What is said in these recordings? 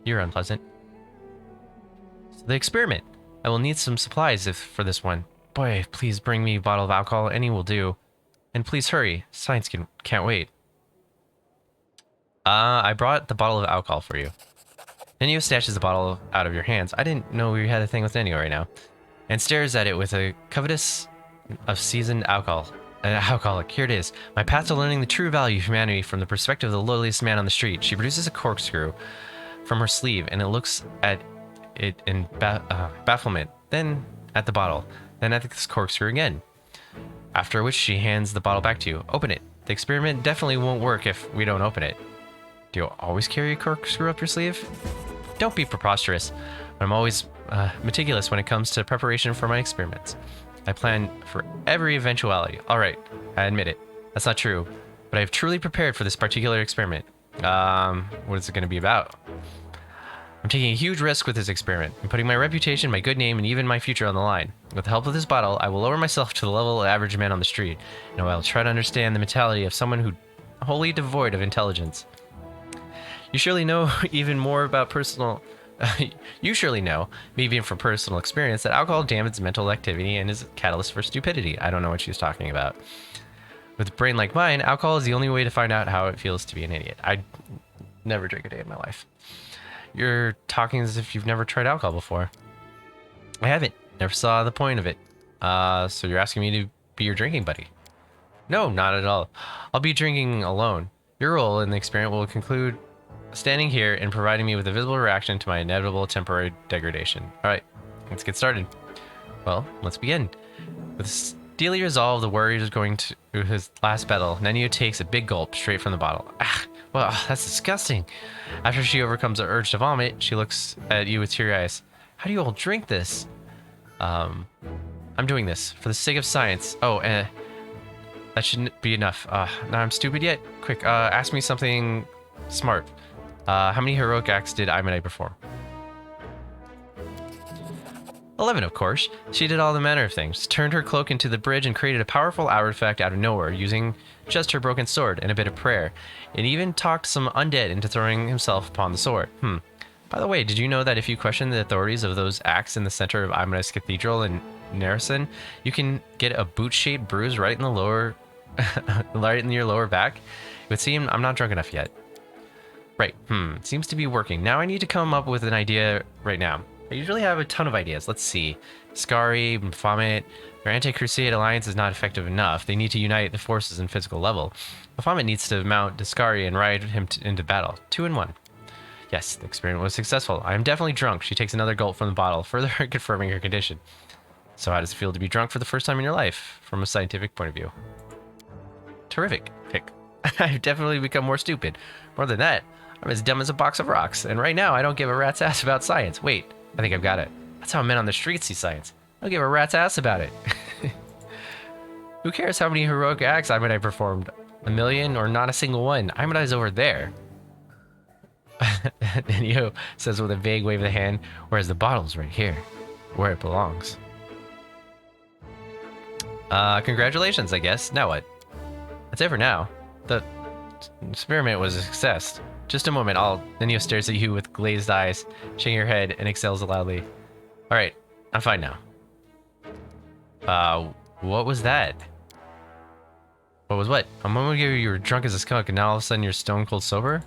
You're unpleasant. So the experiment. I will need some supplies for this one. Boy, please bring me a bottle of alcohol. Any will do. And please hurry. Science can't wait. I brought the bottle of alcohol for you. Nenio snatches the bottle out of your hands. I didn't know we had a thing with Nenio right now. And stares at it with a covetous of seasoned alcohol. An alcoholic. Here it is. My path to learning the true value of humanity from the perspective of the lowliest man on the street. She produces a corkscrew from her sleeve, and it looks at it in bafflement. Then at the bottle. Then at this corkscrew again. After which she hands the bottle back to you. Open it. The experiment definitely won't work if we don't open it. Do you always carry a corkscrew up your sleeve? Don't be preposterous. I'm always meticulous when it comes to preparation for my experiments. I plan for every eventuality. All right, I admit it. That's not true, but I have truly prepared for this particular experiment. What is it going to be about? I'm taking a huge risk with this experiment. I'm putting my reputation, my good name, and even my future on the line. With the help of this bottle, I will lower myself to the level of average man on the street, and I will try to understand the mentality of someone who wholly devoid of intelligence. You surely know even more about personal... you surely know, maybe from personal experience, that alcohol damages mental activity and is a catalyst for stupidity. I don't know what she's talking about. With a brain like mine, alcohol is the only way to find out how it feels to be an idiot. I'd never drink a day in my life. You're talking as if you've never tried alcohol before. I haven't. Never saw the point of it. So you're asking me to be your drinking buddy? No, not at all. I'll be drinking alone. Your role in the experiment will conclude standing here and providing me with a visible reaction to my inevitable temporary degradation. All right, let's get started. Well, let's begin. With steely resolve, the warrior is going to his last battle. Nenio takes a big gulp straight from the bottle. Ah, well, that's disgusting. After she overcomes the urge to vomit, she looks at you with teary eyes. How do you all drink this? I'm doing this for the sake of science. Oh, that shouldn't be enough. Now I'm stupid yet? Quick, ask me something smart. How many heroic acts did Imonite perform? 11, of course. She did all the manner of things. Turned her cloak into the bridge and created a powerful artifact out of nowhere using just her broken sword and a bit of prayer. And even talked some undead into throwing himself upon the sword. By the way, did you know that if you question the authorities of those acts in the center of Imonite's Cathedral in Narison, you can get a boot-shaped bruise right in the lower... right in your lower back? It would seem I'm not drunk enough yet. Right, seems to be working. Now I need to come up with an idea right now. I usually have a ton of ideas. Let's see. Scary, Baphomet. Their anti-Crusade alliance is not effective enough. They need to unite the forces in physical level. Baphomet needs to mount Discari and ride him into battle. 2 in 1. Yes, the experiment was successful. I am definitely drunk. She takes another gulp from the bottle, further confirming her condition. So how does it feel to be drunk for the first time in your life, from a scientific point of view? Terrific, Pick. I've definitely become more stupid. More than that, I'm as dumb as a box of rocks, and right now I don't give a rat's ass about science. Wait, I think I've got it. That's how men on the streets see science. I don't give a rat's ass about it. Who cares how many heroic acts Imonite performed? 1 million or not a single one? Imonite's over there. Nenio says with a vague wave of the hand, whereas the bottle's right here, where it belongs. Congratulations, I guess. Now what? That's it for now. The experiment was a success. Just a moment, Nenio stares at you with glazed eyes, shaking her head, and exhales loudly. Alright, I'm fine now. What was that? What was what? A moment ago you were drunk as a skunk, and now all of a sudden you're stone cold sober?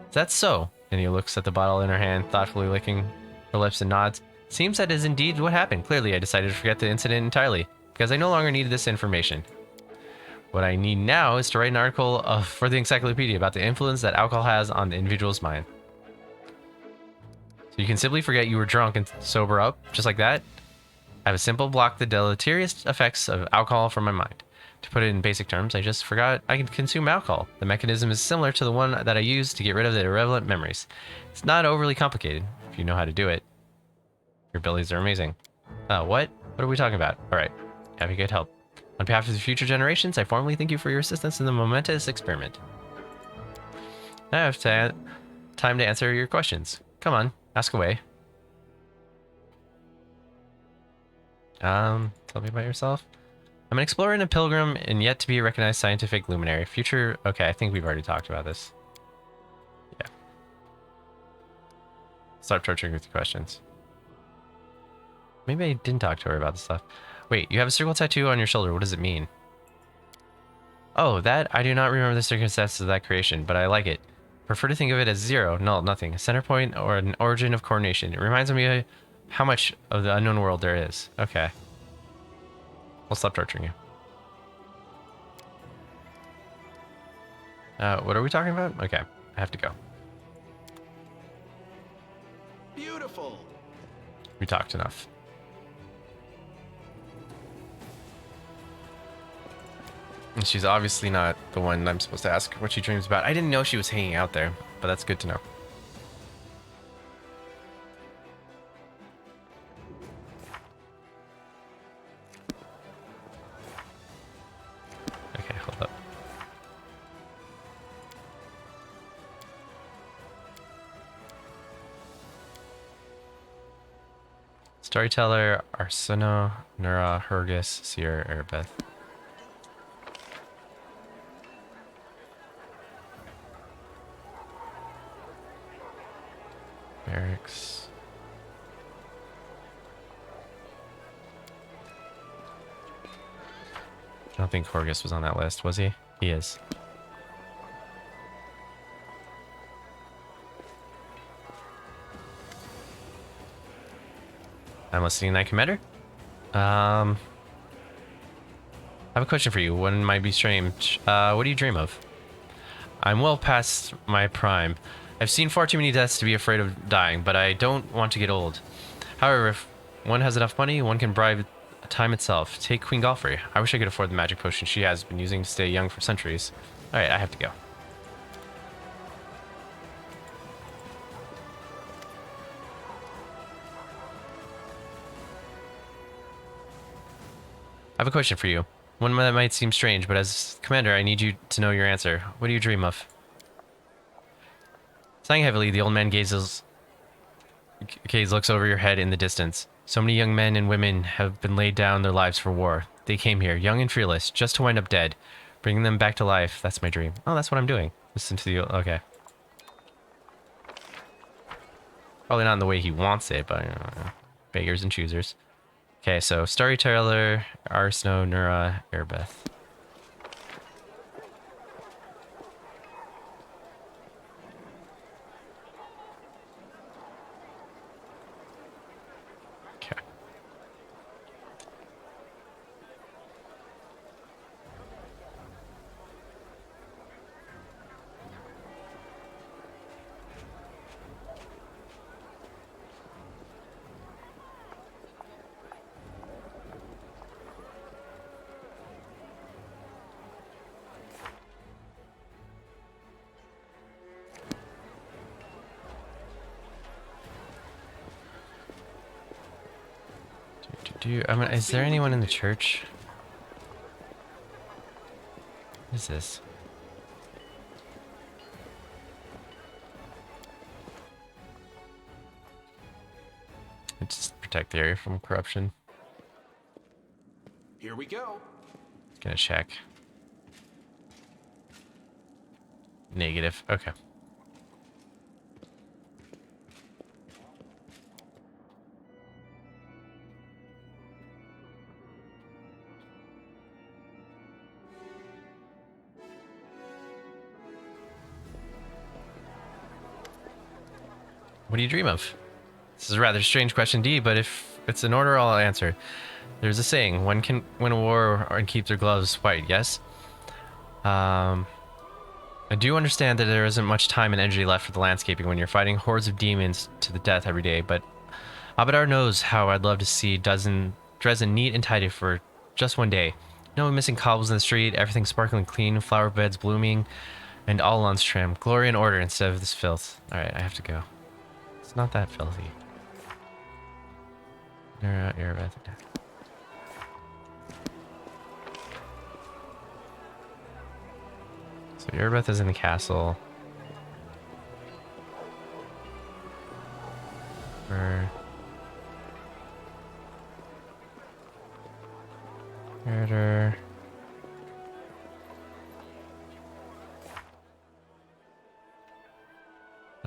Is that so? Nenio looks at the bottle in her hand, thoughtfully licking her lips and nods. Seems that is indeed what happened. Clearly, I decided to forget the incident entirely, because I no longer needed this information. What I need now is to write an article for the encyclopedia about the influence that alcohol has on the individual's mind. So you can simply forget you were drunk and sober up, just like that? I have a simple block the deleterious effects of alcohol from my mind. To put it in basic terms, I just forgot I could consume alcohol. The mechanism is similar to the one that I use to get rid of the irrelevant memories. It's not overly complicated, if you know how to do it. Your abilities are amazing. What? What are we talking about? Alright, have you good help. On behalf of the future generations, I formally thank you for your assistance in the momentous experiment. Now I have time to answer your questions. Come on, ask away. Tell me about yourself. I'm an explorer and a pilgrim and yet to be recognized scientific luminary. Future... Okay, I think we've already talked about this. Yeah. Stop torturing with your questions. Maybe I didn't talk to her about this stuff. Wait, you have a circle tattoo on your shoulder. What does it mean? Oh, that? I do not remember the circumstances of that creation, but I like it. Prefer to think of it as zero, null, nothing, a center point, or an origin of coordination. It reminds me how much of the unknown world there is. Okay. We'll stop torturing you. What are we talking about? Okay, I have to go. Beautiful. We talked enough. And she's obviously not the one I'm supposed to ask what she dreams about. I didn't know she was hanging out there, but that's good to know. Okay, hold up. Storyteller, Arsino, Nura, Hergus, Seer, Erebeth. Barracks. I don't think Horgus was on that list, was he? He is. I'm listening, Night Commander. I have a question for you. One might be strange. What do you dream of? I'm well past my prime. I've seen far too many deaths to be afraid of dying, but I don't want to get old. However, if one has enough money, one can bribe time itself. Take Queen Galfrey. I wish I could afford the magic potion she has been using to stay young for centuries. Alright, I have to go. I have a question for you. One that might seem strange, but as commander, I need you to know your answer. What do you dream of? Sighing heavily, the old man gazes. Gaze looks over your head in the distance. So many young men and women have been laid down their lives for war. They came here, young and fearless, just to wind up dead. Bringing them back to life, that's my dream. Oh, that's what I'm doing. Listen to the... Okay. Probably not in the way he wants it, but... beggars and choosers. Okay, so Storyteller, Arsino, Nura, Erebeth. Okay. Is there anyone in the church? What is this? Just protect the area from corruption. Here we go. Gonna check. Negative. Okay. What do you dream of? This is a rather strange question indeed, but if it's in order, I'll answer. There's a saying, one can win a war and keep their gloves white, yes? I do understand that there isn't much time and energy left for the landscaping when you're fighting hordes of demons to the death every day, but Abadar knows how I'd love to see Dresden neat and tidy for just one day. No missing cobbles in the street, everything sparkling clean, flower beds blooming, and all lawns trim. Glory and order instead of this filth. Alright, I have to go. It's not that filthy. Erebeth. So Erebeth is in the castle. Murder.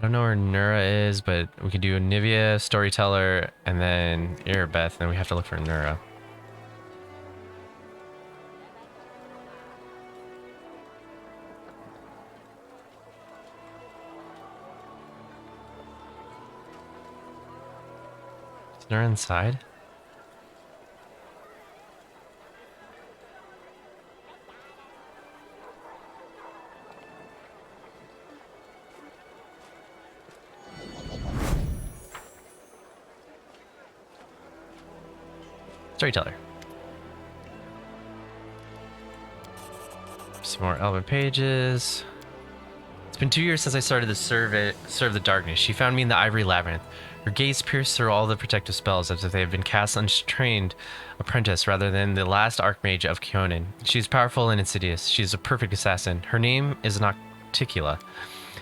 I don't know where Nura is, but we can do Nivea, Storyteller, and then Erebeth, and we have to look for Nura. Is Nura inside? Storyteller. Some more Elven pages. It's been 2 years since I started to serve the darkness. She found me in the ivory labyrinth. Her gaze pierced through all the protective spells as if they had been cast untrained apprentice rather than the last archmage of Kionin. She is powerful and insidious. She is a perfect assassin. Her name is Nocticula.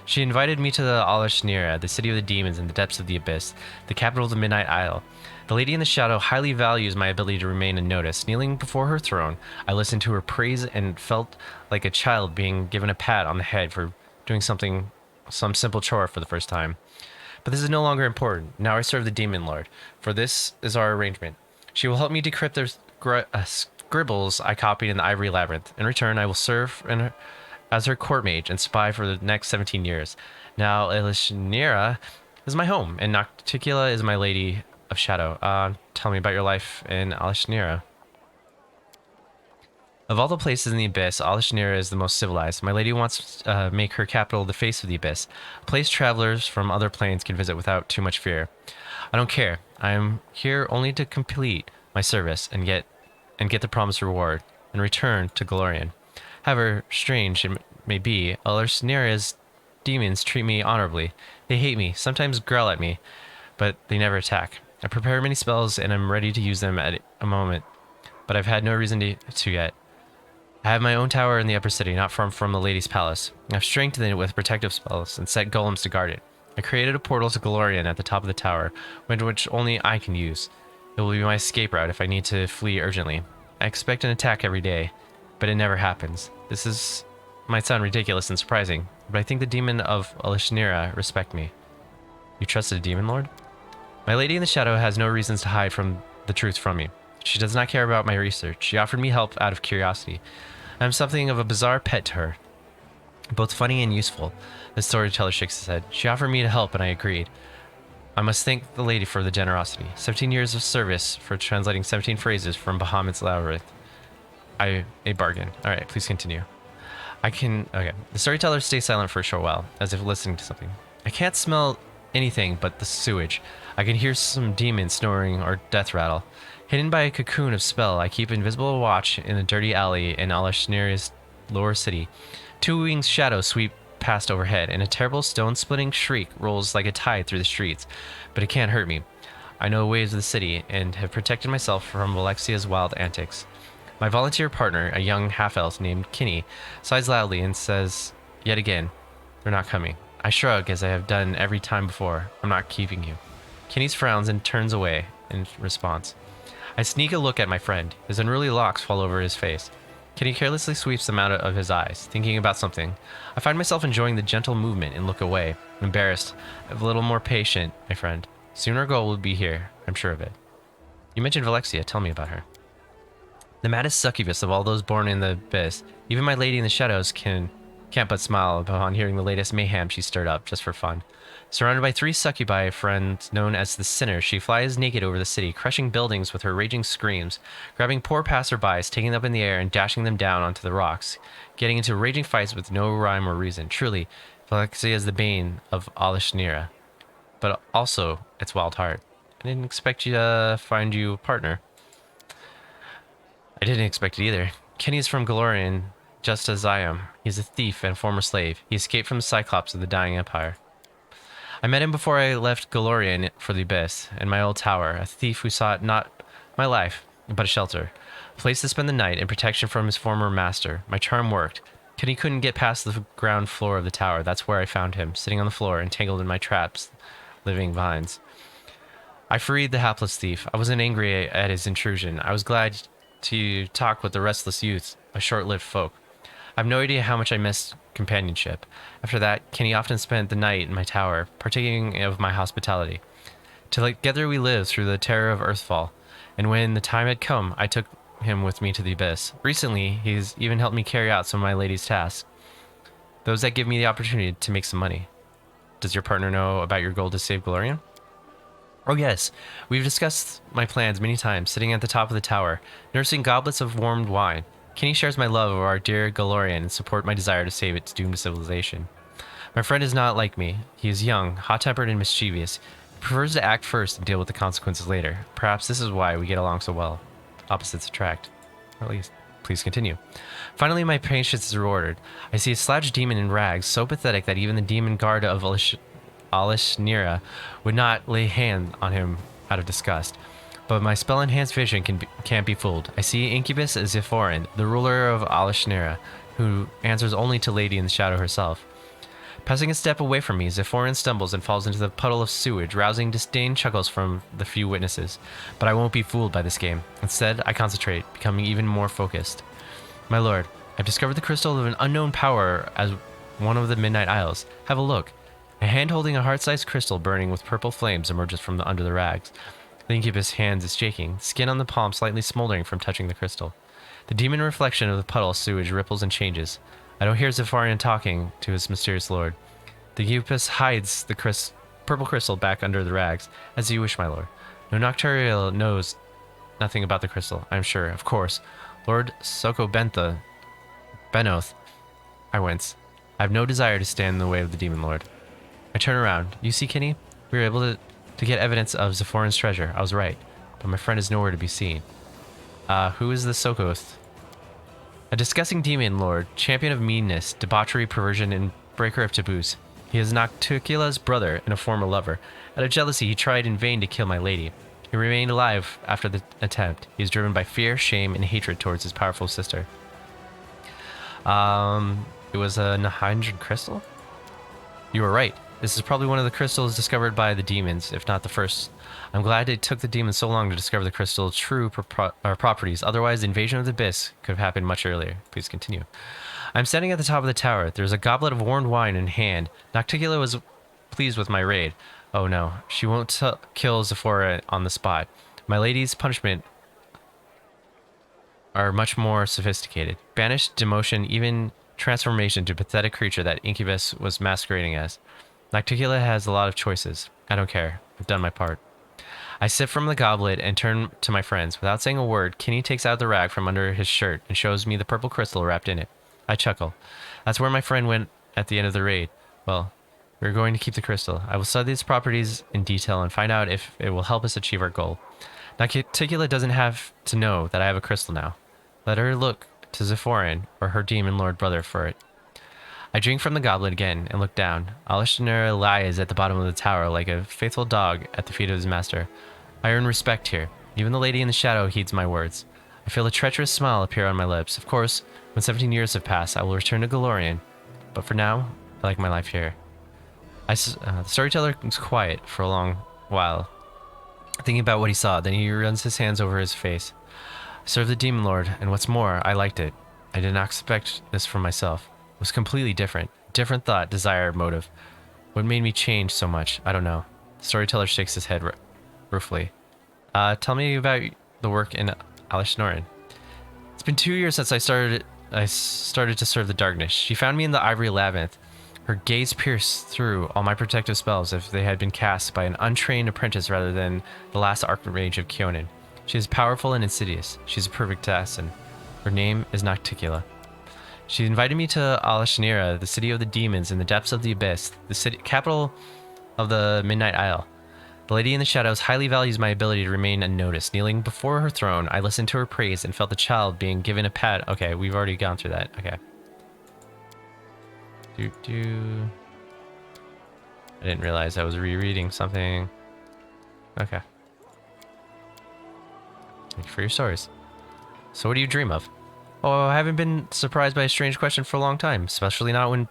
She invited me to the Alashnira, the city of the demons in the depths of the abyss, the capital of the Midnight Isle. The Lady in the Shadow highly values my ability to remain unnoticed. Kneeling before her throne, I listened to her praise and felt like a child being given a pat on the head for doing some simple chore for the first time. But this is no longer important. Now I serve the Demon Lord, for this is our arrangement. She will help me decrypt the scribbles I copied in the Ivory Labyrinth. In return, I will serve as her court mage and spy for the next 17 years. Now, Elishnira is my home, and Nocticula is my Lady of Shadow. Tell me about your life in Elishnira. Of all the places in the Abyss, Alashnira is the most civilized. My lady wants to make her capital the face of the Abyss, a place travelers from other planes can visit without too much fear. I don't care. I am here only to complete my service and get the promised reward, and return to Golarion. However strange it may be, Alashnira's demons treat me honorably. They hate me, sometimes growl at me, but they never attack. I prepare many spells and am ready to use them at a moment, but I've had no reason to yet. I have my own tower in the upper city, not far from the lady's palace. I've strengthened it with protective spells and set golems to guard it. I created a portal to Golarion at the top of the tower, which only I can use. It will be my escape route if I need to flee urgently. I expect an attack every day, but it never happens. Might sound ridiculous and surprising, but I think the demon of Elishnira respect me. You trust the demon lord? My lady in the shadow has no reasons to hide the truth from me. She does not care about my research. She offered me help out of curiosity. I am something of a bizarre pet to her, both funny and useful. The storyteller shakes his head. She offered me to help, and I agreed. I must thank the lady for the generosity. 17 years of service for translating 17 phrases from Bahamut's labyrinth. A bargain. All right, please continue. Okay. The storyteller stays silent for a short while, as if listening to something. I can't smell anything but the sewage. I can hear some demon snoring or death rattle. Hidden by a cocoon of spell, I keep invisible watch in a dirty alley in Alashnira's lower city. Two winged shadows sweep past overhead, and a terrible stone-splitting shriek rolls like a tide through the streets. But it can't hurt me. I know the ways of the city, and have protected myself from Alexia's wild antics. My volunteer partner, a young half-elf named Kinney, sighs loudly and says, yet again, they're not coming. I shrug, as I have done every time before. I'm not keeping you. Kinney frowns and turns away in response. I sneak a look at my friend. His unruly locks fall over his face. Kinney carelessly sweeps them out of his eyes, thinking about something. I find myself enjoying the gentle movement and look away. Embarrassed. I'm a little more patient, my friend. Soon our goal will be here. I'm sure of it. You mentioned Valexia. Tell me about her. The maddest succubus of all those born in the abyss. Even my lady in the shadows can't but smile upon hearing the latest mayhem she stirred up, just for fun. Surrounded by 3 succubi friends known as the Sinners, she flies naked over the city, crushing buildings with her raging screams, grabbing poor passerbys, taking them up in the air and dashing them down onto the rocks, getting into raging fights with no rhyme or reason. Truly, Valexia is the bane of Alashnira, but also its wild heart. I didn't expect you to find you a partner. I didn't expect it either. Kenny is from Golarion, just as I am. He's a thief and a former slave. He escaped from the Cyclops of the Dying Empire. I met him before I left Golarion for the Abyss, in my old tower, a thief who sought not my life, but a shelter, a place to spend the night and protection from his former master. My charm worked. Kenny couldn't get past the ground floor of the tower. That's where I found him, sitting on the floor, entangled in my traps, living vines. I freed the hapless thief. I wasn't angry at his intrusion. I was glad to talk with the restless youth, a short-lived folk. I have no idea how much I missed companionship. After that, Kenny often spent the night in my tower, partaking of my hospitality. Together we lived through the terror of Earthfall, and when the time had come, I took him with me to the abyss. Recently, he's even helped me carry out some of my lady's tasks, those that give me the opportunity to make some money. Does your partner know about your goal to save Galorian? Oh yes, we've discussed my plans many times, sitting at the top of the tower, nursing goblets of warmed wine. Kenny shares my love of our dear Galorian and support my desire to save its doomed civilization. My friend is not like me. He is young, hot-tempered, and mischievous. He prefers to act first and deal with the consequences later. Perhaps this is why we get along so well. Opposites attract. Or at least, please continue. Finally, my patience is rewarded. I see a slouched demon in rags, so pathetic that even the demon guard of Alishnira would not lay hand on him out of disgust. But my spell-enhanced vision can't be fooled. I see Incubus Zephorin, the ruler of Alishnira, who answers only to Lady in the Shadow herself. Passing a step away from me, Zephorin stumbles and falls into the puddle of sewage, rousing disdain chuckles from the few witnesses. But I won't be fooled by this game. Instead, I concentrate, becoming even more focused. My lord, I've discovered the crystal of an unknown power as one of the Midnight Isles. Have a look. A hand holding a heart-sized crystal burning with purple flames emerges from under the rags. The incubus' hand is shaking, skin on the palm slightly smoldering from touching the crystal. The demon reflection of the puddle of sewage ripples and changes. I don't hear Zephyrian talking to his mysterious lord. The incubus hides the purple crystal back under the rags. As you wish, my lord. No Nocturial knows nothing about the crystal, I'm sure. Of course. Lord Sokobentha Benoth. I wince. I have no desire to stand in the way of the demon lord. I turn around. You see, Kenny? We were able to get evidence of Zephorin's treasure. I was right. But my friend is nowhere to be seen. Who is the Sokoth? A disgusting demon lord, champion of meanness, debauchery, perversion, and breaker of taboos. He is Nocticula's brother and a former lover. Out of jealousy, he tried in vain to kill my lady. He remained alive after the attempt. He is driven by fear, shame, and hatred towards his powerful sister. It was a Nahindran crystal? You were right. This is probably one of the crystals discovered by the demons, if not the first. I'm glad it took the demons so long to discover the crystal's true properties. Otherwise, the invasion of the abyss could have happened much earlier. Please continue. I'm standing at the top of the tower. There's a goblet of warmed wine in hand. Nocticula was pleased with my raid. Oh no, she won't kill Zephora on the spot. My lady's punishment are much more sophisticated. Banished, demotion, even transformation to a pathetic creature that Incubus was masquerading as. Nocticula has a lot of choices. I don't care. I've done my part. I sip from the goblet and turn to my friends. Without saying a word, Kenny takes out the rag from under his shirt and shows me the purple crystal wrapped in it. I chuckle. That's where my friend went at the end of the raid. Well, we're going to keep the crystal. I will study its properties in detail and find out if it will help us achieve our goal. Nocticula doesn't have to know that I have a crystal now. Let her look to Zephorin or her demon lord brother for it. I drink from the goblet again and look down. Alishnir lies at the bottom of the tower like a faithful dog at the feet of his master. I earn respect here. Even the lady in the shadow heeds my words. I feel a treacherous smile appear on my lips. Of course, when 17 years have passed, I will return to Galorian. But for now, I like my life here. The storyteller is quiet for a long while, thinking about what he saw. Then he runs his hands over his face. I served the demon lord, and what's more, I liked it. I did not expect this from myself. It was completely different. Different thought, desire, motive. What made me change so much? I don't know. The storyteller shakes his head ruefully. Tell me about the work in Alishnoran. It's been 2 years since I started to serve the darkness. She found me in the ivory labyrinth. Her gaze pierced through all my protective spells if they had been cast by an untrained apprentice rather than the last archmage of Kyonin. She is powerful and insidious. She's a perfect assassin. Her name is Nocticula. She invited me to Alishnira, the city of the demons in the depths of the abyss, the city capital of the Midnight Isle. The lady in the shadows highly values my ability to remain unnoticed. Kneeling before her throne, I listened to her praise and felt the child being given a pat. Okay, we've already gone through that. Okay. I didn't realize I was rereading something. Okay. Thank you for your stories. So what do you dream of? Oh, I haven't been surprised by a strange question for a long time, especially not when,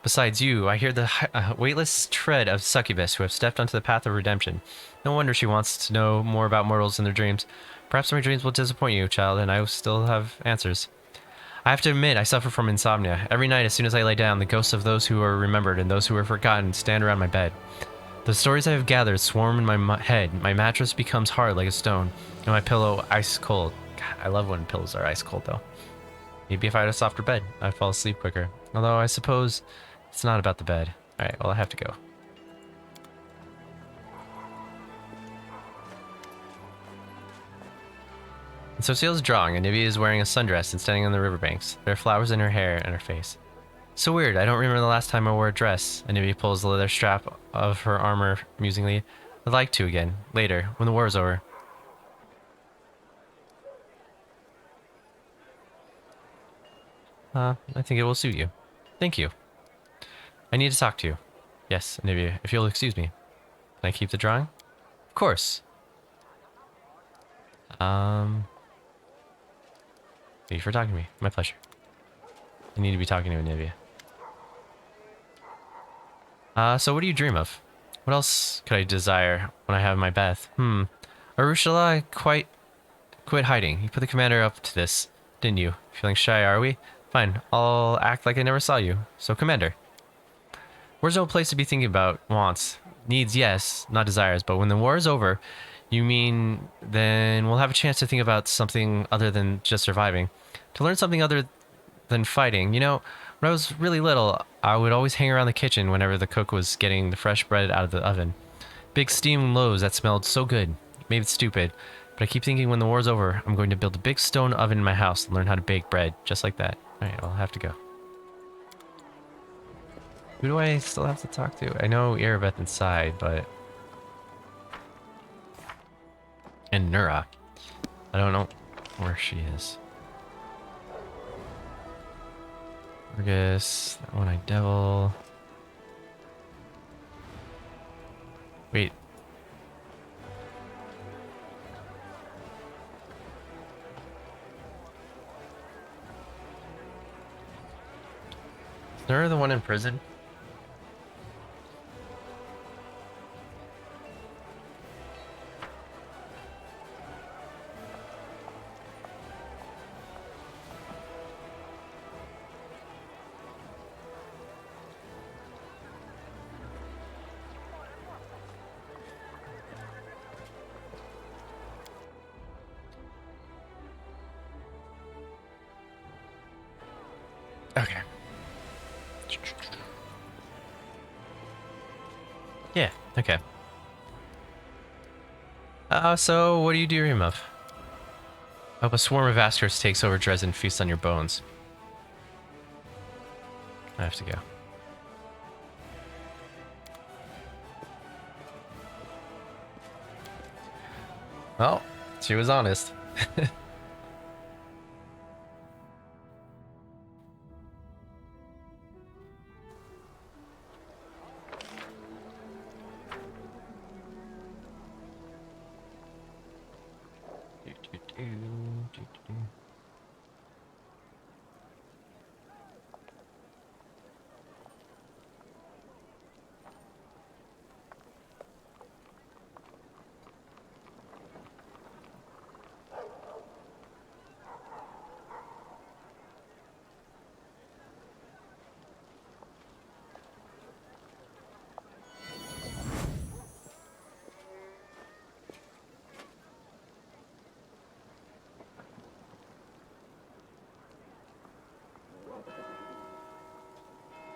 besides you, I hear the weightless tread of succubus who have stepped onto the path of redemption. No wonder she wants to know more about mortals and their dreams. Perhaps my dreams will disappoint you, child, and I will still have answers. I have to admit, I suffer from insomnia. Every night, as soon as I lay down, the ghosts of those who are remembered and those who were forgotten stand around my bed. The stories I have gathered swarm in my head. My mattress becomes hard like a stone, and my pillow ice cold. God, I love when pillows are ice cold, though. Maybe if I had a softer bed, I'd fall asleep quicker. Although I suppose it's not about the bed. Alright, well, I have to go. And so Ciel's drawing, and Nivea is wearing a sundress and standing on the riverbanks. There are flowers in her hair and her face. So weird, I don't remember the last time I wore a dress. And Nivea pulls the leather strap of her armor musingly. I'd like to again, later, when the war is over. I think it will suit you. Thank you. I need to talk to you. Yes, Nivea, if you'll excuse me. Can I keep the drawing? Of course. Thank you for talking to me. My pleasure. I need to be talking to Nivea. So what do you dream of? What else could I desire when I have my bath? Arushala quite quit hiding. You put the commander up to this, didn't you? Feeling shy, are we? Fine, I'll act like I never saw you. So, Commander. War's no place to be thinking about wants. Needs, yes, not desires, but when the war is over, you mean then we'll have a chance to think about something other than just surviving. To learn something other than fighting. You know, when I was really little, I would always hang around the kitchen whenever the cook was getting the fresh bread out of the oven. Big steam loaves that smelled so good. Maybe it's stupid, but I keep thinking when the war's over, I'm going to build a big stone oven in my house and learn how to bake bread, just like that. Alright, I'll have to go. Who do I still have to talk to? I know Erebeth inside, but... And Nura. I don't know where she is. Argus, that one-eyed devil. Wait. Is Nura the one in prison? Okay. Yeah, okay. So what do you dream of? I hope a swarm of Askers takes over Dresden and feasts on your bones. I have to go. Well, she was honest.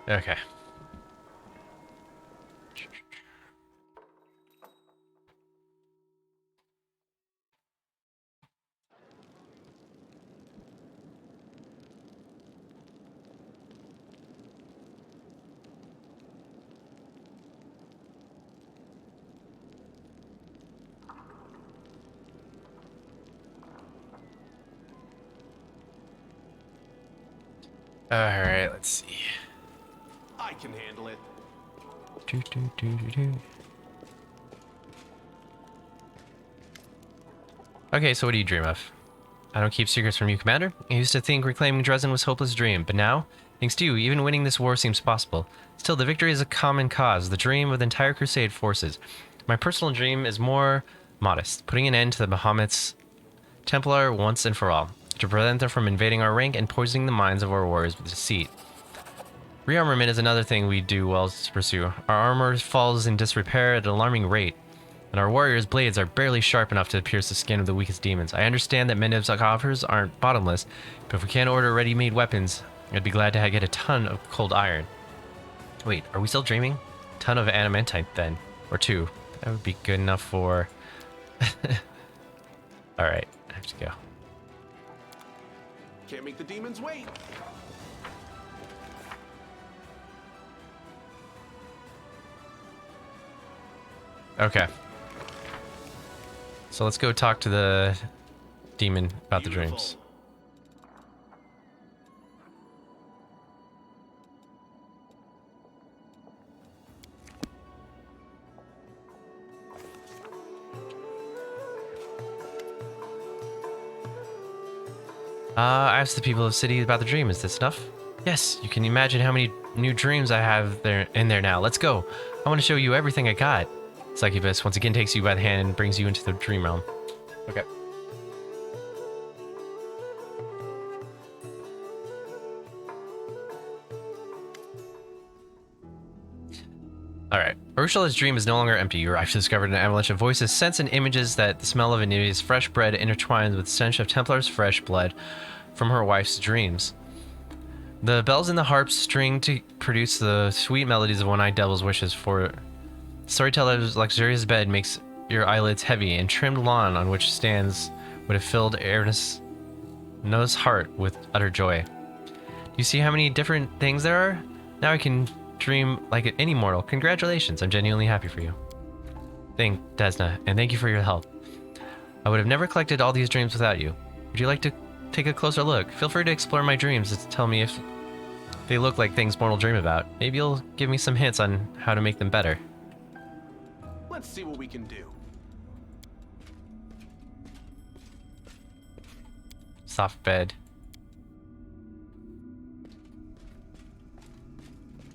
Okay. All right, let's see. I can handle it. Okay, so what do you dream of? I don't keep secrets from you, Commander. I used to think reclaiming Dresden was a hopeless dream, but now, thanks to you, even winning this war seems possible. Still, the victory is a common cause, the dream of the entire Crusade forces. My personal dream is more modest, putting an end to the Bahamut's Templar once and for all. to prevent them from invading our rank and poisoning the minds of our warriors with deceit. Rearmament is another thing we do well to pursue. Our armor falls in disrepair at an alarming rate, and our warriors' blades are barely sharp enough to pierce the skin of the weakest demons. I understand that Menev's offers aren't bottomless, but if we can't order ready-made weapons, I'd be glad to get a ton of cold iron. Wait, are we still dreaming? Ton of adamantite then, or 2. That would be good enough for... Alright, I have to go. Can't make the demons wait. Okay. So let's go talk to the demon about the dreams. I asked the people of the city about the dream. Is this enough? Yes, you can imagine how many new dreams I have in there now. Let's go. I want to show you everything I got. Succubus once again takes you by the hand and brings you into the dream realm. Okay. Alright. Ursula's dream is no longer empty. You arrive to discover an avalanche of voices, scents, and images that the smell of Anivia's fresh bread intertwines with the stench of Templar's fresh blood from her wife's dreams. The bells and the harps string to produce the sweet melodies of one-eyed devil's wishes for... Storyteller's luxurious bed makes your eyelids heavy, and trimmed lawn on which stands would have filled Noah's heart with utter joy. Do you see how many different things there are? Now I can dream like any mortal. Congratulations, I'm genuinely happy for you. Thank Desna, and thank you for your help. I would have never collected all these dreams without you. Would you like to take a closer look? Feel free to explore my dreams and tell me if they look like things mortal dream about. Maybe you'll give me some hints on how to make them better. Let's see what we can do. Soft bed.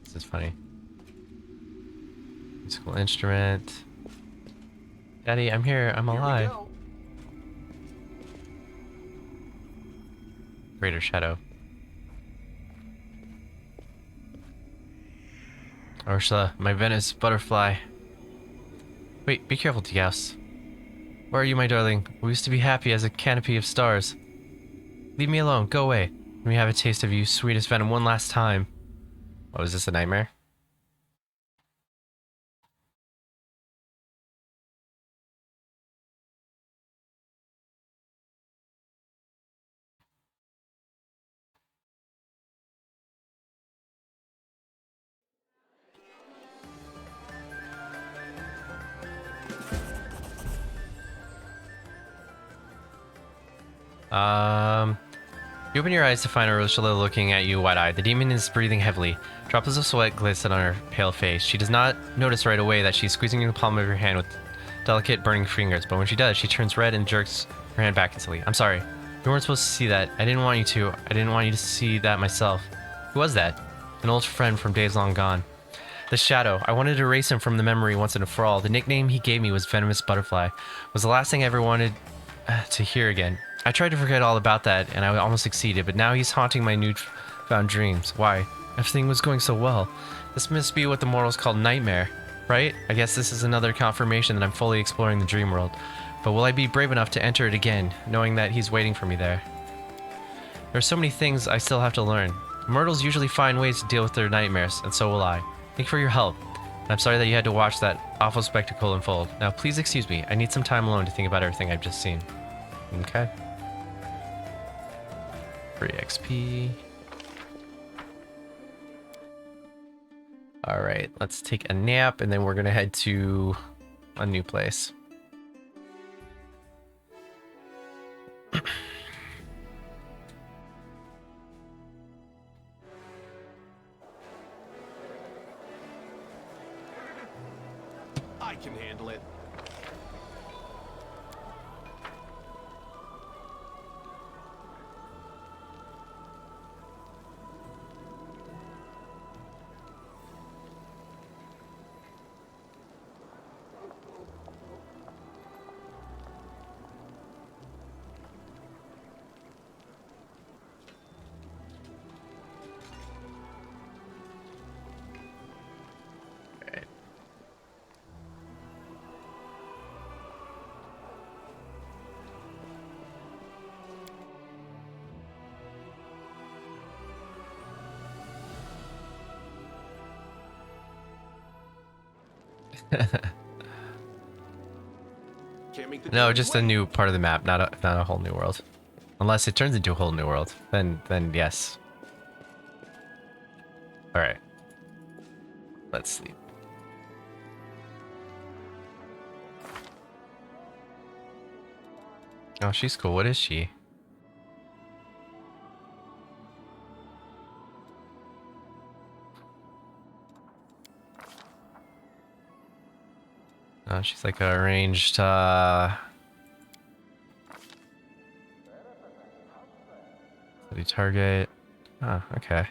This is funny. Musical instrument. Daddy, I'm here. I'm alive. Greater shadow. Ursula, my Venice butterfly. Wait, be careful, Tigaus. Where are you, my darling? We used to be happy as a canopy of stars. Leave me alone. Go away. Let me have a taste of you, sweetest venom, one last time. Oh, is this a nightmare? You open your eyes to find Ursula looking at you wide-eyed. The demon is breathing heavily. Droplets of sweat glisten on her pale face. She does not notice right away that she's squeezing the palm of your hand with delicate, burning fingers, but when she does, she turns red and jerks her hand back instantly. I'm sorry. You weren't supposed to see that. I didn't want you to. I didn't want you to see that myself. Who was that? An old friend from days long gone. The Shadow. I wanted to erase him from the memory once and for all. The nickname he gave me was Venomous Butterfly. It was the last thing I ever wanted to hear again. I tried to forget all about that, and I almost succeeded, but now he's haunting my newfound dreams. Why? Everything was going so well. This must be what the mortals call nightmare, right? I guess this is another confirmation that I'm fully exploring the dream world. But will I be brave enough to enter it again, knowing that he's waiting for me there? There are so many things I still have to learn. Mortals usually find ways to deal with their nightmares, and so will I. Thank you for your help. I'm sorry that you had to watch that awful spectacle unfold. Now, please excuse me. I need some time alone to think about everything I've just seen. Okay. Free XP. Alright, let's take a nap, and then we're gonna head to a new place. I can handle it. Can't make the No, demons just a wait. new part of the map, not a whole new world. Unless it turns into a whole new world, then yes. All right, let's sleep. Oh, she's cool. What is she? Oh, she's like a ranged, the target. Oh, okay.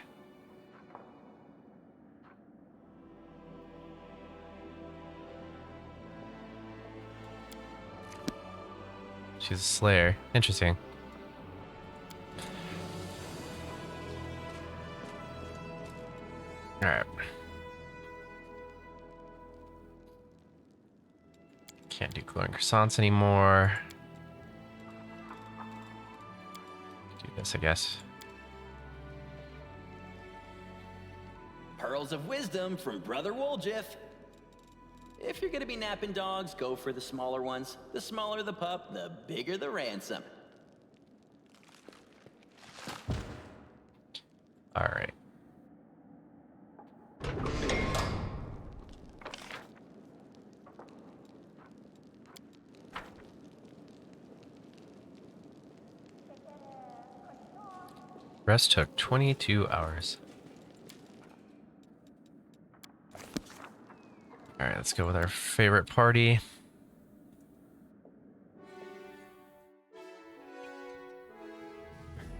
She's a slayer. Interesting. All right. Can't do glowing croissants anymore. Do this, I guess. Pearls of wisdom from Brother Woljiff. If you're gonna be napping dogs, go for the smaller ones. The smaller the pup, the bigger the ransom. All right. Rest took 22 hours. All right, let's go with our favorite party.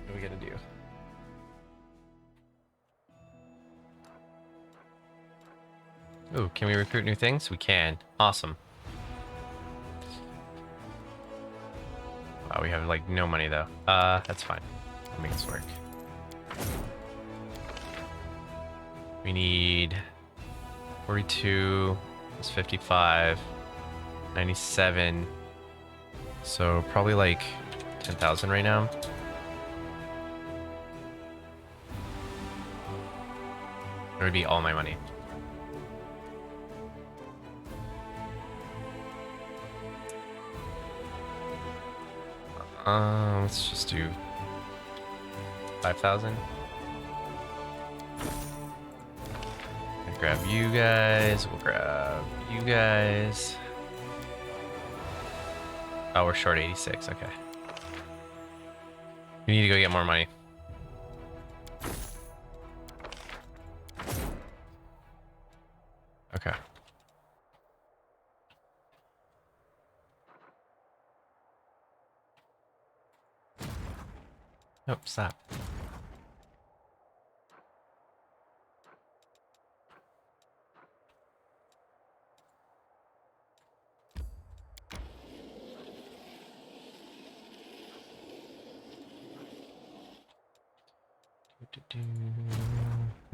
What are we gonna do? Ooh, can we recruit new things? We can. Awesome. Wow, we have like no money though. That's fine. We'll make this work. We need 42, that's 55, 97. So probably like 10,000 right now. That would be all my money. Let's just do 5,000. Grab you guys. We'll grab you guys. Oh, we're short 86. Okay. We need to go get more money. Okay. Nope, stop.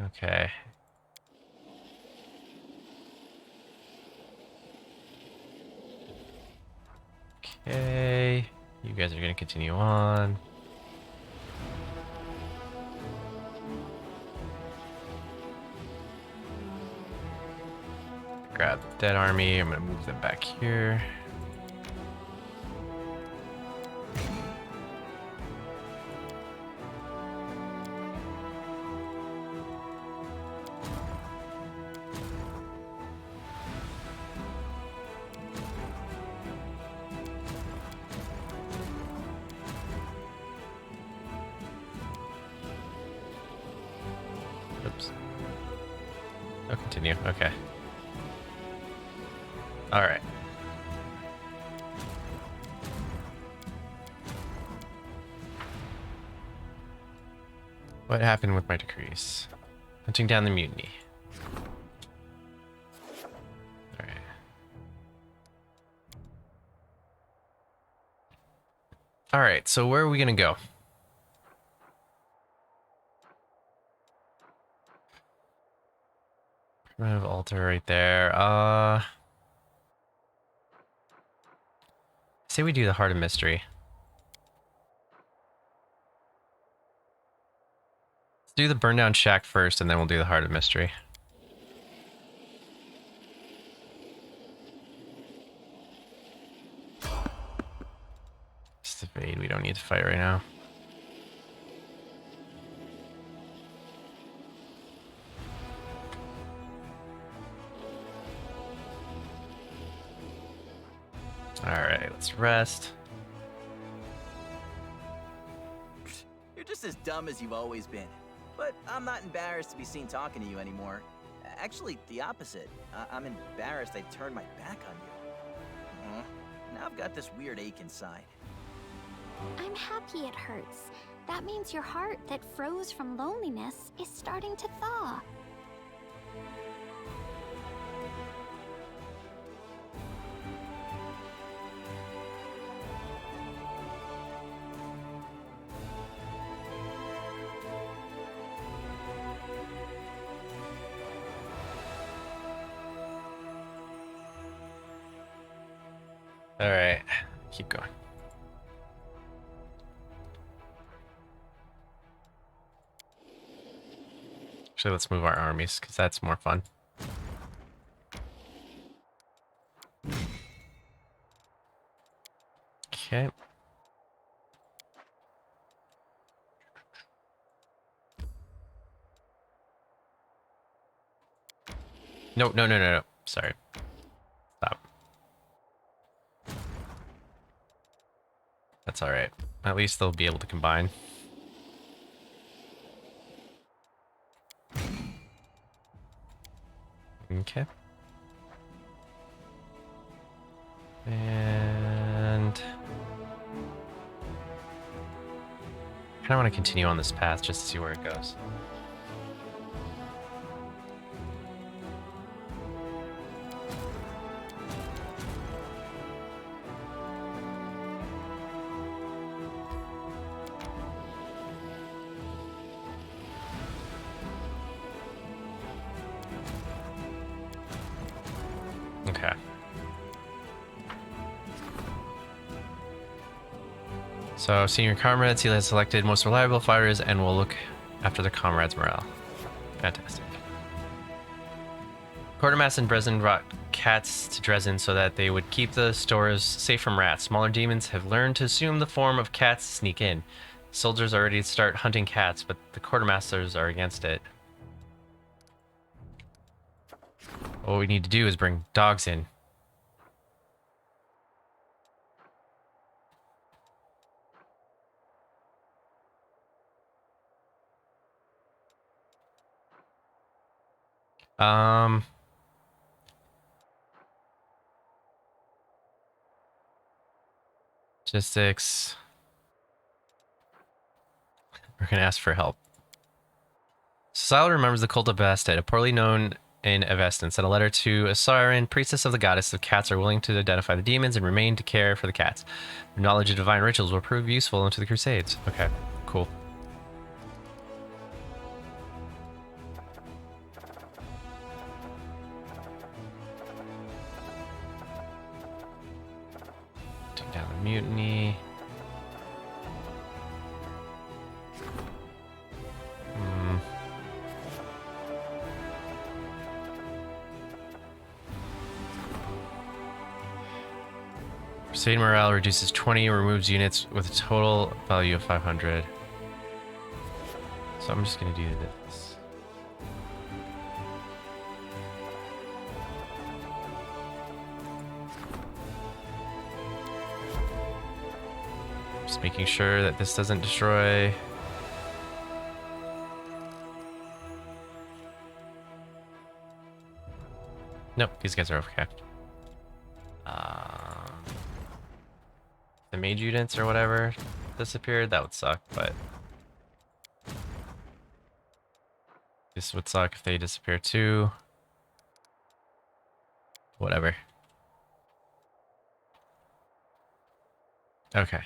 Okay. Okay. You guys are gonna continue on. Grab the dead army. I'm gonna move them back here. Oops. Oh, continue. Okay. All right. What happened with my decrees? Hunting down the mutiny. All right. All right. So where are we gonna go? Primitive altar right there. Say we do the Heart of Mystery. Let's do the burn down shack first, and then we'll do the Heart of Mystery. Evade, we don't need to fight right now. Alright, let's rest. You're just as dumb as you've always been. But I'm not embarrassed to be seen talking to you anymore. Actually, the opposite. I'm embarrassed I turned my back on you. Now I've got this weird ache inside. I'm happy it hurts. That means your heart that froze from loneliness is starting to thaw. Alright, keep going. Actually, let's move our armies, because that's more fun. Okay. No. Sorry. Stop. That's alright. At least they'll be able to combine. Okay. And I kind of want to continue on this path just to see where it goes. Okay. So, senior comrades, he has selected most reliable fighters and will look after their comrades' morale. Fantastic. Quartermaster and Breslin brought cats to Dresden so that they would keep the stores safe from rats. Smaller demons have learned to assume the form of cats to sneak in. Soldiers are ready to start hunting cats, but the quartermasters are against it. What we need to do is bring dogs in. Logistics. We're gonna ask for help. Silo remembers the cult of Bastet, a poorly known in Avestan, sent a letter to a Siren, priestess of the goddess of cats, are willing to identify the demons and remain to care for the cats. Their knowledge of divine rituals will prove useful into the Crusades. Okay, cool. Take down the mutiny. Crusade morale reduces 20, removes units with a total value of 500. So I'm just gonna do this. Just making sure that this doesn't destroy. Nope, these guys are okay. The mage units or whatever disappeared, that would suck, but this would suck if they disappear too. Whatever. Okay.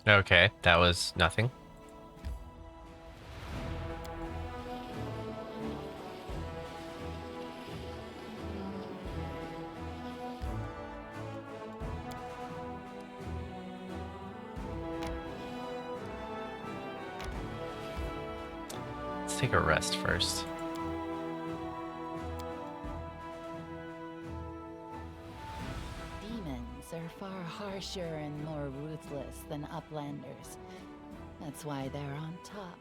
Okay, that was nothing. take a rest first. Demons are far harsher and more ruthless than Uplanders. That's why they're on top.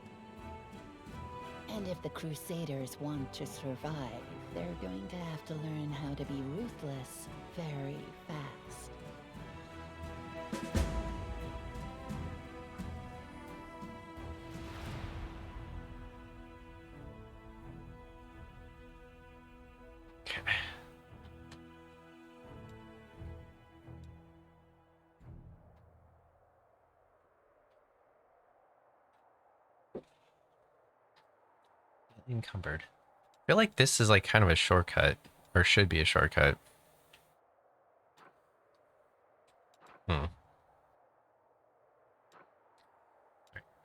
And if the Crusaders want to survive, they're going to have to learn how to be ruthless very fast. Okay. Encumbered. I feel like this is like kind of a shortcut, or should be a shortcut.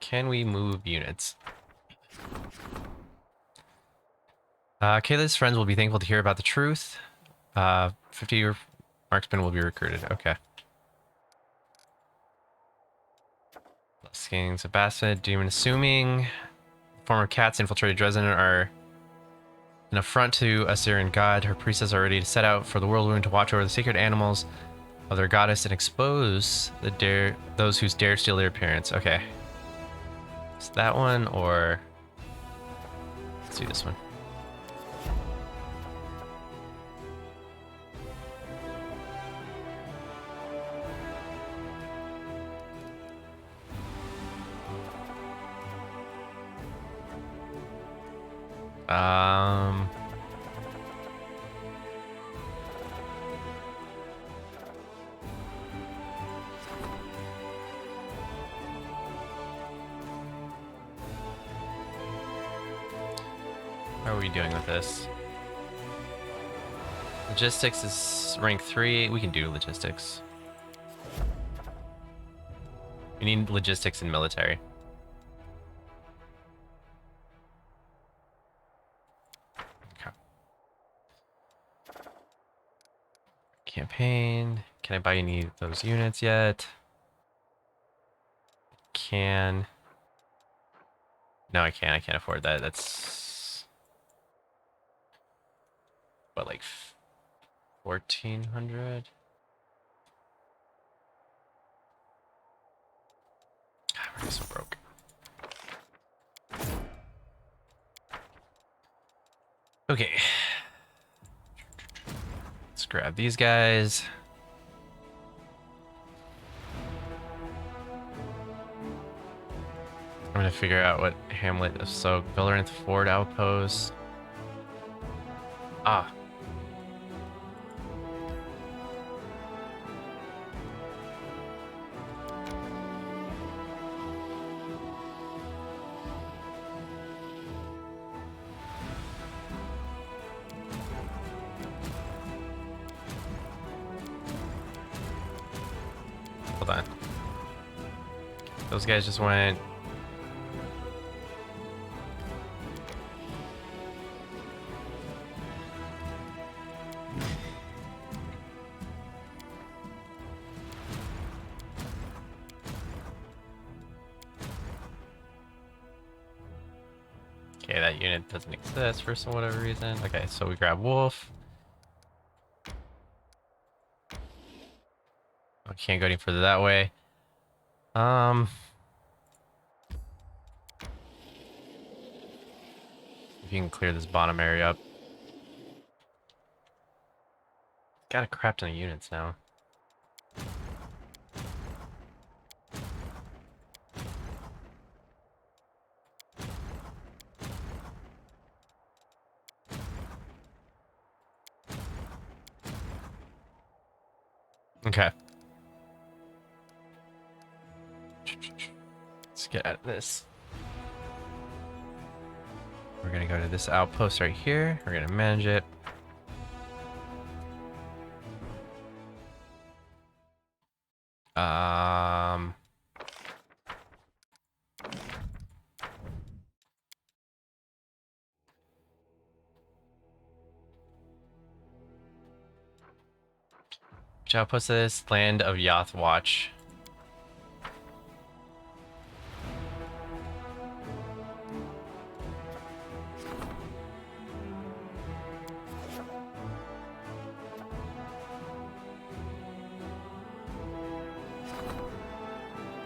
Can we move units? Kayla's friends will be thankful to hear about the truth. 50 marksmen will be recruited. Okay. King Sebastian, Demon assuming former cats infiltrated Dresden are an affront to Assyrian god. Her priestess are ready to set out for the whirlwind to watch over the sacred animals of their goddess and expose those who dare steal their appearance. Okay. Is that one or let's do this one. How are we doing with this? Logistics is rank 3. We can do logistics. We need logistics and military. Okay. Campaign. Can I buy any of those units yet? Can. No, I can't. I can't afford that. That's what, like 1,400? God, we're so broke. Okay. Let's grab these guys. I'm gonna figure out what hamlet is. So Valorinth Ford outpost. Ah. Hold on. Those guys just went. Okay, that unit doesn't exist for some whatever reason. Okay, so we grab Wolf. I can't go any further that way. If you can clear this bottom area up. Got a crap ton of units now. Okay. Let's get out of this. We're gonna go to this outpost right here. We're gonna manage it. Which outpost is this? Land of Yoth Watch.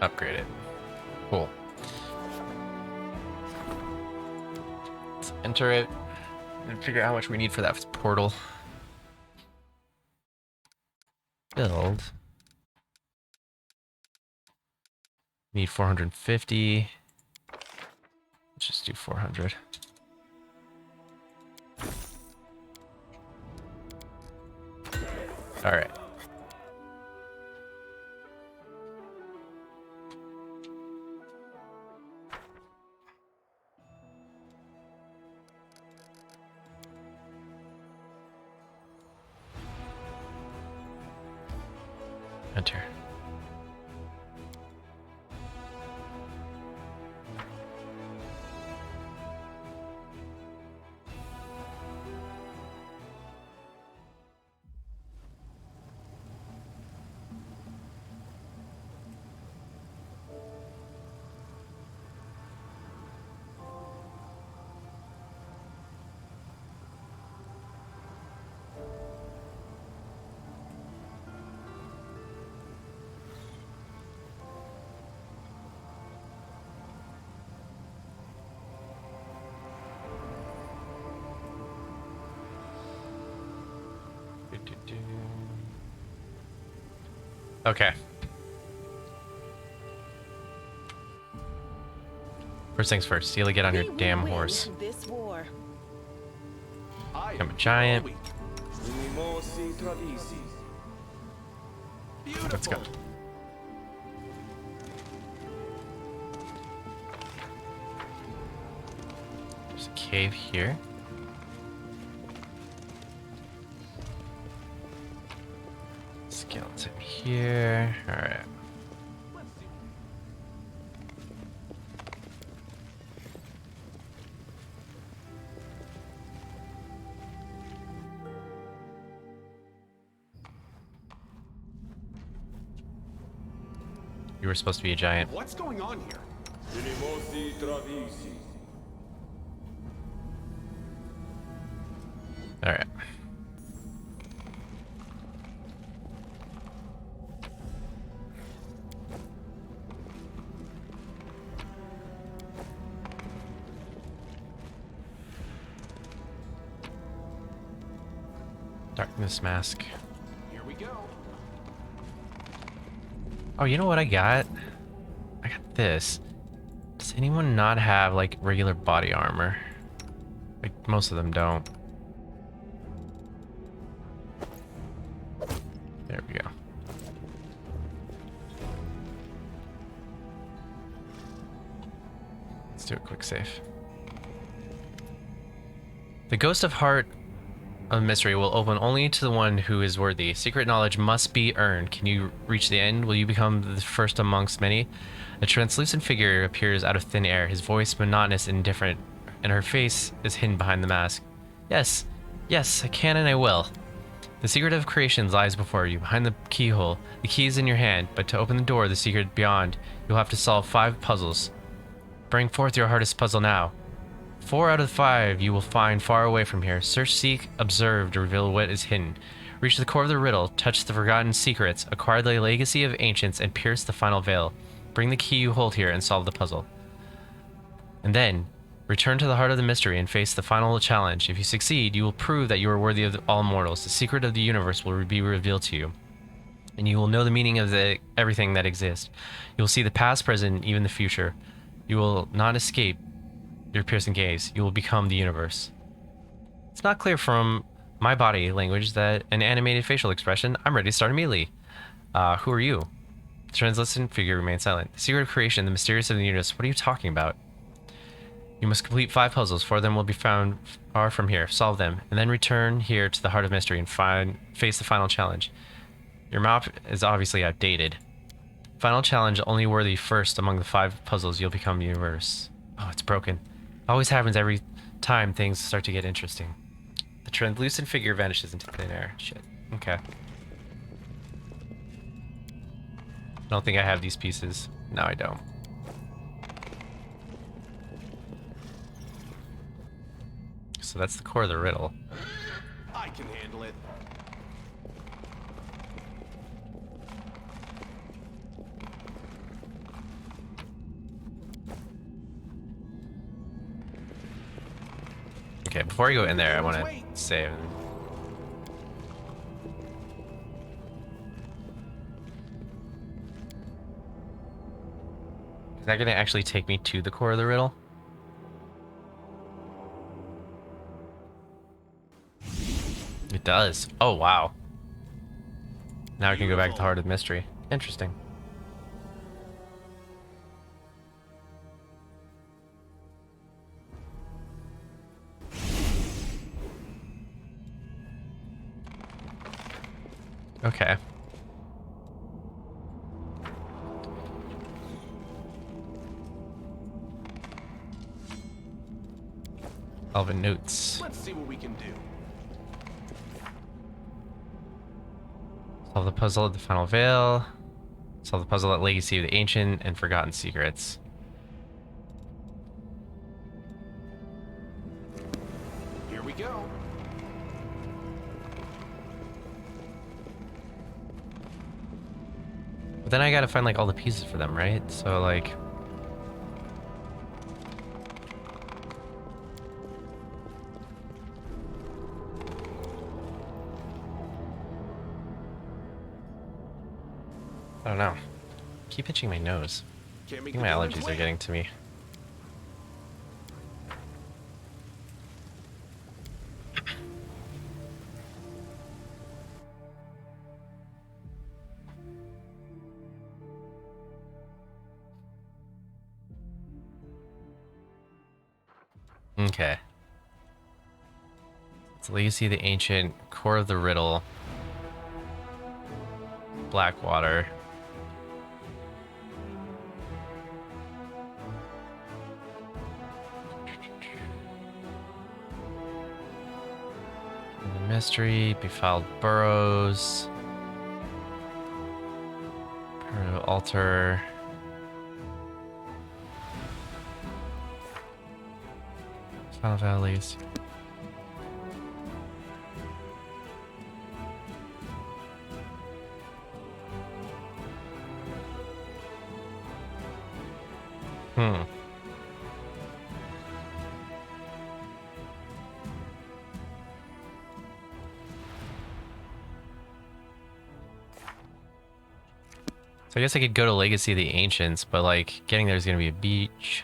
upgrade it. Cool. Let's enter it and figure out how much we need for that portal. Build. Need 450. Let's just do 400. All right. Enter. Okay. First things first, Steely, get on your damn horse. This war. Become a giant. Let's go. There's a cave here. Skeleton here. All right. You were supposed to be a giant. What's going on here? All right. Darkness mask. Here we go. Oh, you know what I got? I got this. Does anyone not have, like, regular body armor? Like, most of them don't. There we go. Let's do a quick save. The Ghost of Heart of Mystery will open only to the one who is worthy. Secret knowledge must be earned. Can you reach the end? Will you become the first amongst many? A translucent figure appears out of thin air, his voice monotonous and indifferent, and her face is hidden behind the mask. Yes, yes, I can and I will. The secret of creations lies before you, behind the keyhole. The key is in your hand, but to open the door, the secret beyond, you'll have to solve 5 puzzles. Bring forth your hardest puzzle now. 4 out of 5 you will find far away from here. Search, seek, observe to reveal what is hidden. Reach the core of the riddle, touch the forgotten secrets, acquire the legacy of ancients, and pierce the final veil. Bring the key you hold here and solve the puzzle. And then, return to the heart of the mystery and face the final challenge. If you succeed, you will prove that you are worthy of all mortals. The secret of the universe will be revealed to you, and you will know the meaning of everything that exists. You will see the past, present, even the future. You will not escape your piercing gaze. You will become the universe. It's not clear from my body language that an animated facial expression. I'm ready to start immediately. Who are you? The translucent figure remains silent. The secret of creation, the mysterious of the universe. What are you talking about? You must complete 5 puzzles. 4 of them will be found far from here. Solve them, and then return here to the heart of mystery and face the final challenge. Your map is obviously outdated. Final challenge, only worthy first among the 5 puzzles, you'll become the universe. Oh, it's broken. Always happens every time things start to get interesting. The translucent figure vanishes into thin air. Shit. Okay. I don't think I have these pieces. No, I don't. So that's the core of the riddle. I can handle it. Okay, before I go in there, I want to Wait. save. Is that going to actually take me to the core of the riddle? It does. Oh, wow. Now I can go back to the heart of the mystery. Interesting. Okay. Elven notes. Let's see what we can do. Solve the puzzle at the final veil. Solve the puzzle at Legacy of the Ancient and Forgotten Secrets. Here we go. But then I gotta find like all the pieces for them, right? So like... I don't know. Keep itching my nose. Can't I make think the my villains allergies are wait. getting to me. Okay. It's Legacy of the Ancient, Core of the Riddle, Blackwater. The Mystery, Befouled Burrows, Primitive Altar. Final Valleys. Hmm. So I guess I could go to Legacy of the Ancients, but like getting there is gonna be a beach.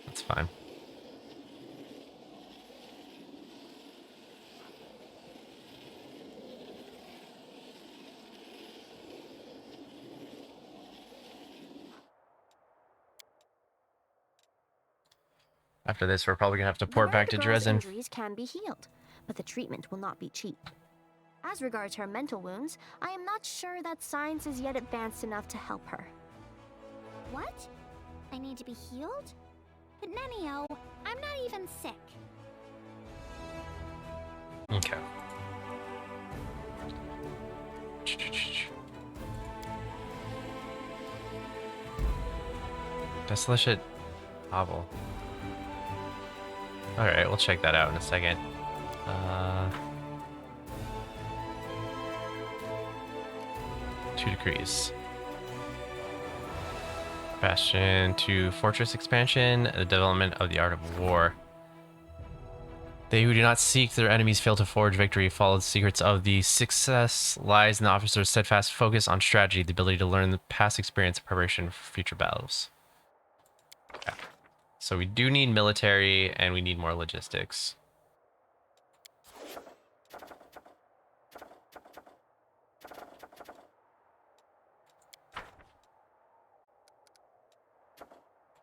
That's fine. After this, we're probably gonna have to port back to Girl's Dresden. injuries can be healed, but the treatment will not be cheap. As regards her mental wounds, I am not sure that science is yet advanced enough to help her. What? I need to be healed? But Nenio, I'm not even sick. Okay. Desolate Hovel. Alright, we'll check that out in a second. 2 decrees. Bastion to Fortress expansion, the development of the art of war. They who do not seek their enemies fail to forge victory. Follow the secrets of the success lies in the officer's steadfast focus on strategy, the ability to learn the past experience and preparation for future battles. Okay. So we do need military and we need more logistics.